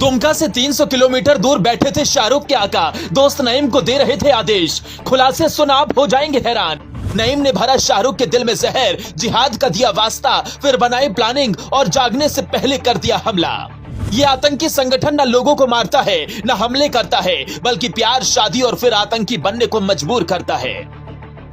दुमका से 300 किलोमीटर दूर बैठे थे शाहरुख के आका, दोस्त नईम को दे रहे थे आदेश। खुलासे सुन आप हो जाएंगे हैरान। नईम ने भरा शाहरुख के दिल में जहर, जिहाद का दिया वास्ता, फिर बनाई प्लानिंग और जागने से पहले कर दिया हमला। ये आतंकी संगठन न लोगों को मारता है न हमले करता है, बल्कि प्यार, शादी और फिर आतंकी बनने को मजबूर करता है।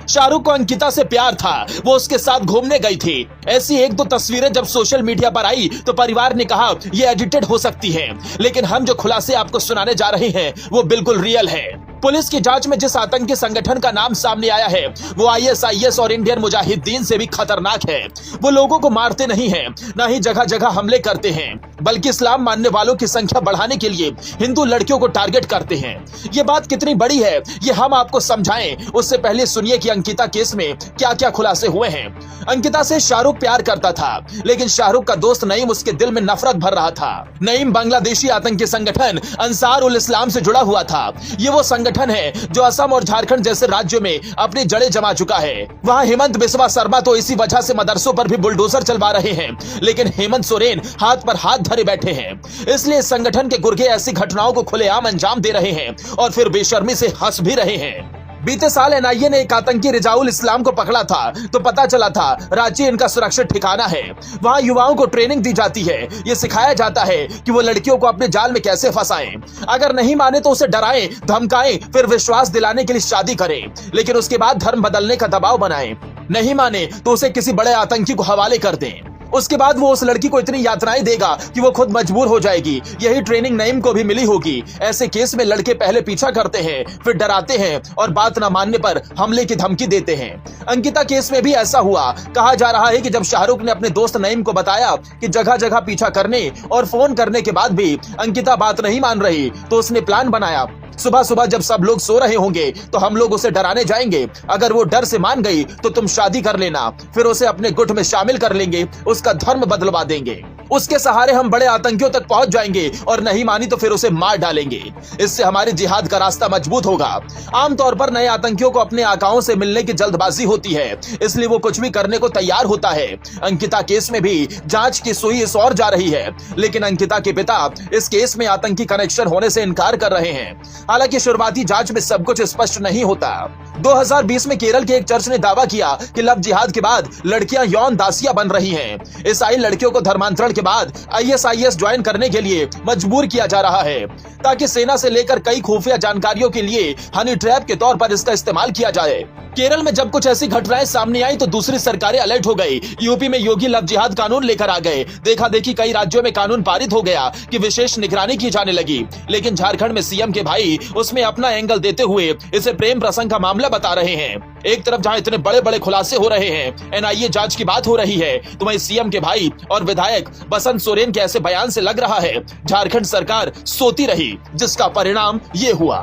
शाहरुख को अंकिता से प्यार था, वो उसके साथ घूमने गई थी। ऐसी एक दो तस्वीरें जब सोशल मीडिया पर आई तो परिवार ने कहा ये एडिटेड हो सकती है, लेकिन हम जो खुलासे आपको सुनाने जा रहे हैं वो बिल्कुल रियल है। पुलिस की जांच में जिस आतंकी संगठन का नाम सामने आया है वो ISIS और इंडियन मुजाहिदीन से भी खतरनाक है। वो लोगों को मारते नहीं हैं, न ही जगह जगह हमले करते हैं, बल्कि इस्लाम मानने वालों की संख्या बढ़ाने के लिए हिंदू लड़कियों को टारगेट करते हैं। ये बात कितनी बड़ी है ये हम आपको समझाएं, उससे पहले सुनिए कि अंकिता केस में क्या क्या खुलासे हुए हैं। अंकिता से शाहरुख प्यार करता था, लेकिन शाहरुख का दोस्त नईम उसके दिल में नफरत भर रहा था। नईम बांग्लादेशी आतंकी संगठन अंसार उल इस्लाम से जुड़ा हुआ था। ये वो संगठन है जो असम और झारखंड जैसे राज्यों में अपनी जड़ें जमा चुका है। वहां हेमंत बिस्वा शर्मा तो इसी वजह से मदरसों पर भी बुलडोजर चलवा रहे हैं, लेकिन हेमंत सोरेन हाथ पर हाथ धरे बैठे हैं। इसलिए इस संगठन के गुर्गे ऐसी घटनाओं को खुलेआम अंजाम दे रहे हैं और फिर बेशर्मी से हंस भी रहे हैं। बीते साल NIA ने एक आतंकी रिजाउल इस्लाम को पकड़ा था तो पता चला था रांची इनका सुरक्षित ठिकाना है। वहां युवाओं को ट्रेनिंग दी जाती है, ये सिखाया जाता है कि वो लड़कियों को अपने जाल में कैसे फंसाएं। अगर नहीं माने तो उसे डराएं, धमकाएं, फिर विश्वास दिलाने के लिए शादी करें, लेकिन उसके बाद धर्म बदलने का दबाव बनाएं। नहीं माने तो उसे किसी बड़े आतंकी को हवाले कर दें। उसके बाद वो उस लड़की को इतनी यातनाएं देगा कि वो खुद मजबूर हो जाएगी। यही ट्रेनिंग नईम को भी मिली होगी। ऐसे केस में लड़के पहले पीछा करते हैं, फिर डराते हैं और बात न मानने पर हमले की धमकी देते हैं। अंकिता केस में भी ऐसा हुआ। कहा जा रहा है कि जब शाहरुख ने अपने दोस्त नईम को बताया कि जगह जगह पीछा करने और फोन करने के बाद भी अंकिता बात नहीं मान रही तो उसने प्लान बनाया। सुबह सुबह जब सब लोग सो रहे होंगे तो हम लोग उसे डराने जाएंगे। अगर वो डर से मान गई तो तुम शादी कर लेना, फिर उसे अपने गुट में शामिल कर लेंगे, उसका धर्म बदलवा देंगे। उसके सहारे हम बड़े आतंकियों तक पहुंच जाएंगे और नहीं मानी तो फिर उसे मार डालेंगे। इससे हमारे जिहाद का रास्ता मजबूत होगा। आमतौर पर नए आतंकियों को अपने आकाओं से मिलने की जल्दबाजी होती है, इसलिए वो कुछ भी करने को तैयार होता है। अंकिता केस में भी जांच की सुई इस ओर जा रही है, लेकिन अंकिता के पिता इस केस में आतंकी कनेक्शन होने से इनकार कर रहे हैं। हालांकि शुरुआती जांच में सब कुछ स्पष्ट नहीं होता। 2020 में केरल के एक चर्च ने दावा किया कि लव जिहाद के बाद लड़कियां यौन दासियां बन रही हैं। ईसाई लड़कियों को धर्मांतरण के बाद ISIS ज्वाइन करने के लिए मजबूर किया जा रहा है, ताकि सेना से लेकर कई खुफिया जानकारियों के लिए हनी ट्रैप के तौर पर इसका इस्तेमाल किया जाए। केरल में जब कुछ ऐसी घटनाएं सामने आई तो दूसरी सरकारें अलर्ट हो गई। यूपी में योगी लव जिहाद कानून लेकर आ गए। देखा देखी कई राज्यों में कानून पारित हो गया कि विशेष निगरानी की जाने लगी, लेकिन झारखंड में CM के भाई उसमें अपना एंगल देते हुए इसे प्रेम प्रसंग का मामला बता रहे हैं। एक तरफ जहां इतने बड़े बड़े खुलासे हो रहे हैं, NIA जांच की बात हो रही है, तो वहीं CM के भाई और विधायक बसंत सोरेन के ऐसे बयान से लग रहा है झारखंड सरकार सोती रही, जिसका परिणाम ये हुआ।